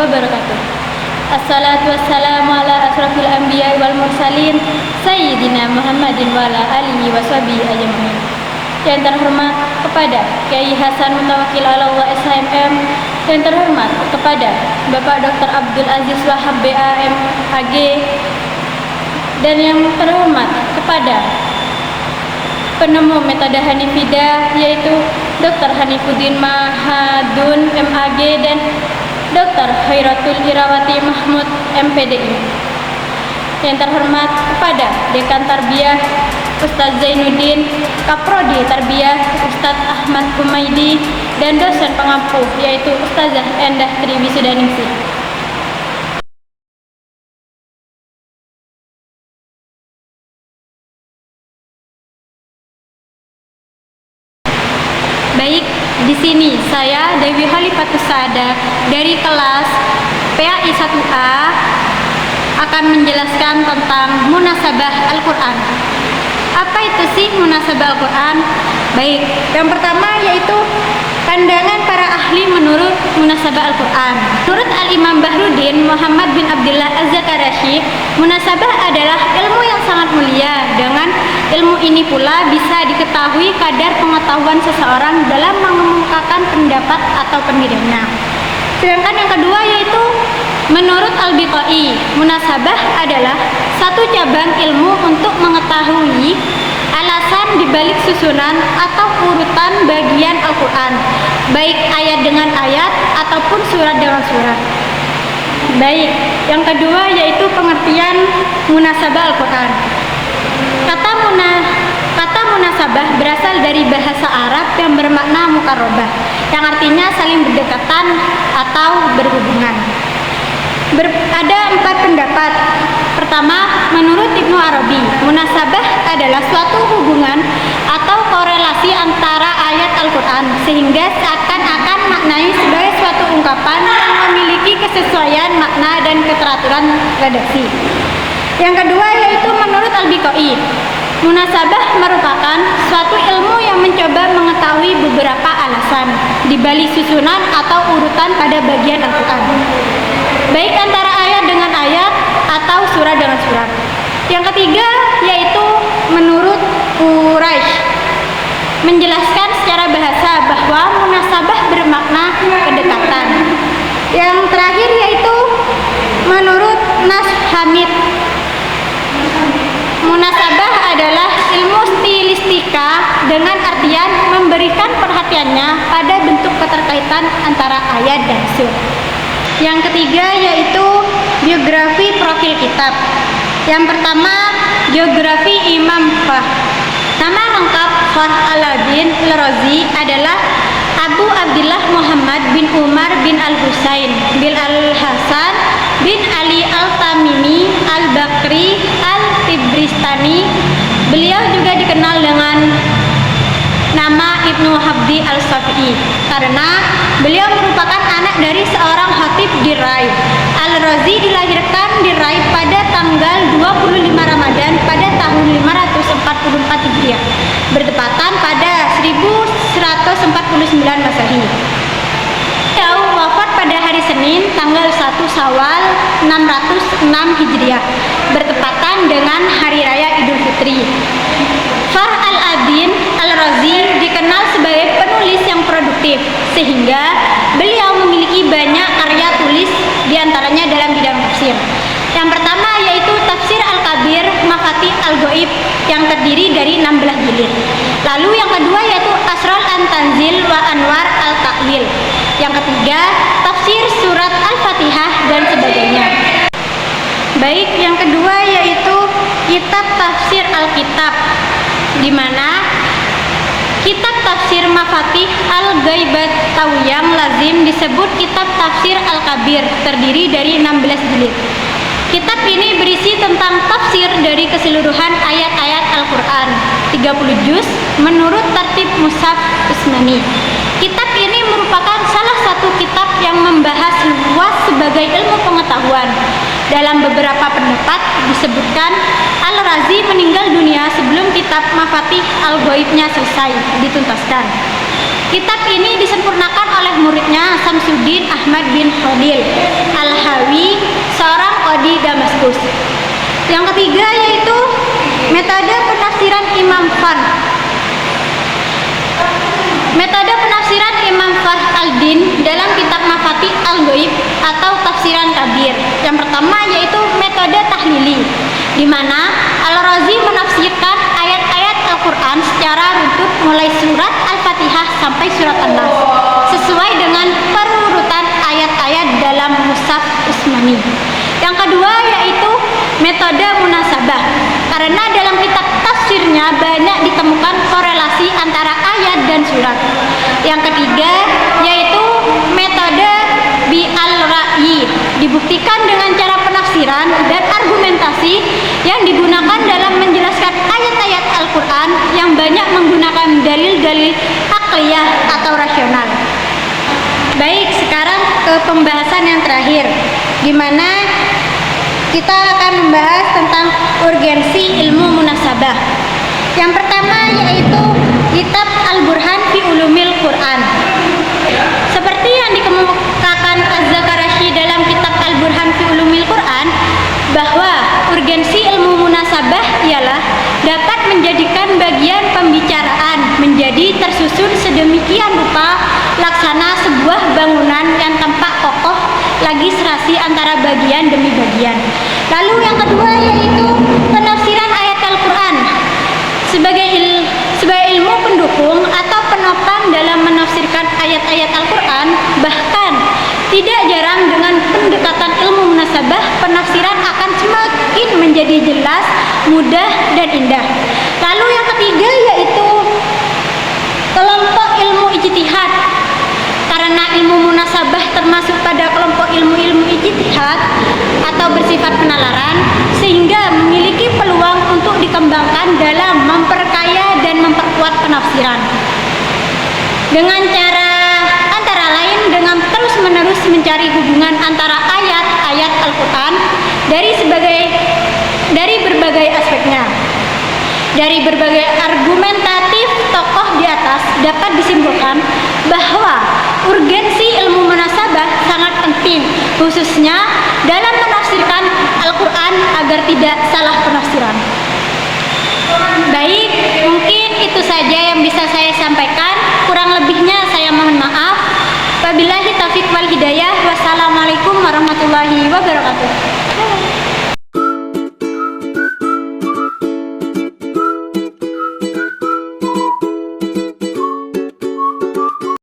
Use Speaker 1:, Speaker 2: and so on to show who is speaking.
Speaker 1: wabarakatuh. Assalatu wassalamu ala asrafil anbiya wal mursalin Sayyidina Muhammadin wa ala alihi wa sahbihi ajma'in. Yang terhormat kepada Kiai Hasan Mutawakil Allah SHMM, yang terhormat kepada Bapak Dr. Abdul Aziz Wahab BA MAG, dan yang terhormat kepada penemu metode Hanifidah yaitu Dr. Hanifuddin Mahadun MAG dan Dr. Khairatul Irawati Mahmud MPDI. Yang terhormat kepada Dekan Tarbiyah Ustaz Zainuddin, Kaprodi Tarbiyah Ustaz Ahmad Humaidi, dan dosen pengampu yaitu Ustazah Endah Tri Wisudaningsih. Baik, di sini saya Dewi Khalifatus Saada dari kelas PAI 1A akan menjelaskan tentang munasabah Al-Quran. Apa itu sih munasabah Al-Quran? Baik, yang pertama yaitu pandangan para ahli menurut munasabah Al-Quran. Menurut Al-Imam Bahruddin Muhammad bin Abdullah Az-Zakarashi, munasabah adalah ilmu yang sangat mulia. Dengan ilmu ini pula bisa diketahui kadar pengetahuan seseorang dalam mengemukakan pendapat atau pendiriannya. Sedangkan yang kedua yaitu menurut Al-Biqai, munasabah adalah satu cabang ilmu untuk mengetahui alasan dibalik susunan atau urutan bagian Al-Quran, baik ayat dengan ayat ataupun surat dengan surat. Baik, yang kedua yaitu pengertian munasabah Al-Quran. Kata munasabah berasal dari bahasa Arab yang bermakna mukarobah, yang artinya saling berdekatan atau berhubungan. Ada 4 pendapat. Pertama, menurut Ibnu Arabi, munasabah adalah suatu hubungan atau korelasi antara ayat Al-Quran sehingga seakan-akan maknanya sebagai suatu ungkapan yang memiliki kesesuaian makna dan keteraturan redaksi. Yang kedua yaitu menurut Al-Biqai, munasabah merupakan suatu ilmu yang mencoba mengetahui beberapa alasan di balik susunan atau urutan pada bagian Al-Quran, baik antara ayat dengan ayat atau surat dengan surat. Yang ketiga yaitu menurut Quraisy, menjelaskan secara bahasa bahwa munasabah bermakna kedekatan. Yang terakhir yaitu menurut Nas Hamid, munasabah adalah ilmu stilistika dengan artian memberikan perhatiannya pada bentuk keterkaitan antara ayat dan surat. Yang ketiga yaitu biografi profil kitab. Yang pertama, biografi Imam Fakhr. Nama lengkap Fakhr Al-Din Al-Razi adalah Abu Abdullah Muhammad bin Umar bin Al-Husain bin Al-Hasan bin Ali Al-Tamimi Al-Bakri Al-Tibristani. Beliau juga dikenal dengan nama Ibnu Habdi Al-Syafi'i karena beliau merupakan anak dari seorang khatib di Rai. Al-Razi dilahirkan di Rai pada tanggal 25 Ramadan pada tahun 544 Hijriah, bertepatan pada 1149 Masehi. Beliau wafat pada hari Senin tanggal 1 Syawal 606 Hijriah, bertepatan dengan Hari Raya Idul Fitri. Fakhr Al-Din Al-Razi dikenal sebagai penulis yang produktif sehingga beliau memiliki banyak karya tulis diantaranya dalam bidang tafsir. Yang pertama yaitu Tafsir Al-Kabir Mafatih Al-Ghaib yang terdiri dari 16 jilid. Lalu yang kedua yaitu Asrar An-Tanzil wa Anwar Al-Ta'wil. Yang ketiga Tafsir Surat Al-Fatihah dan sebagainya. Baik, yang kedua yaitu Kitab Tafsir Al-Kitab, di mana kitab tafsir Mafatih Al-Ghaibat Tawyang lazim disebut kitab tafsir Al-Kabir, terdiri dari 16 jilid. Kitab ini berisi tentang tafsir dari keseluruhan ayat-ayat Al-Quran, 30 juz menurut tertib Mushaf Utsmani. Kitab ini merupakan salah satu kitab yang membahas luas sebagai ilmu pengetahuan. Dalam beberapa pendapat disebutkan Al-Razi meninggal dunia sebelum kitab Mafatih Al-Ghaibnya selesai dituntaskan. Kitab ini disempurnakan oleh muridnya Samsuddin Ahmad bin Fadil Qadi Damaskus. Yang ketiga yaitu metode penafsiran Imam Farh. Metode penafsiran Imam Farh al-Din dalam kitab Mafatih al-Ghaib atau tafsiran kabir. Yang pertama yaitu metode tahlili, di mana Al-Razi menafsirkan ayat-ayat Al-Quran secara runtut mulai surat Al-Fatihah sampai surat An-Nas sesuai dengan perurutan ayat-ayat dalam Mushaf Utsmani. Yang kedua yaitu metode munasabah, karena dalam kitab tafsirnya banyak ditemukan korelasi antara ayat dan surat. Yang ketiga yaitu metode bi-al-ra'yi, dibuktikan dengan cara penafsiran dan argumentasi yang digunakan dalam menjelaskan ayat-ayat Al-Quran yang banyak menggunakan dalil-dalil akliyah atau rasional. Baik, sekarang ke pembahasan yang terakhir, di mana kita akan membahas tentang urgensi ilmu munasabah. Yang pertama yaitu kitab Al-Burhan fi Ulumil Quran. Seperti yang dikemukakan Az-Zakarashi dalam kitab Al-Burhan fi Ulumil Quran, bahwa urgensi ilmu munasabah ialah dapat menjadikan bagian pembicaraan menjadi tersusun sedemikian rupa laksana sebuah bangunan yang tampak kokoh lagi serasi antara bagian demi bagian. Lalu yang kedua yaitu penafsiran ayat Al-Quran sebagai ilmu pendukung atau penopang dalam menafsirkan ayat-ayat Al-Quran. Bahkan tidak jarang dengan pendekatan ilmu munasabah, penafsiran akan semakin menjadi jelas, mudah, dan indah. Lalu yang ketiga yaitu kelompok ilmu ijtihad. Karena ilmu munasabah termasuk pada kelompok ilmu-ilmu ijtihad atau bersifat penalaran, sehingga memiliki peluang untuk dikembangkan dalam memperkaya dan memperkuat penafsiran. Dengan cara antara lain dengan terus-menerus mencari hubungan antara ayat-ayat Al-Quran dari berbagai aspeknya. Dari berbagai argumentatif tokoh di atas dapat disimpulkan bahwa urgensi ilmu munasabah sangat penting, khususnya dalam menafsirkan Al-Quran agar tidak salah penafsiran. Baik, mungkin itu saja yang bisa saya sampaikan. Kurang lebihnya saya mohon maaf. Wabillahi taufiq wal hidayah. Wassalamualaikum warahmatullahi wabarakatuh.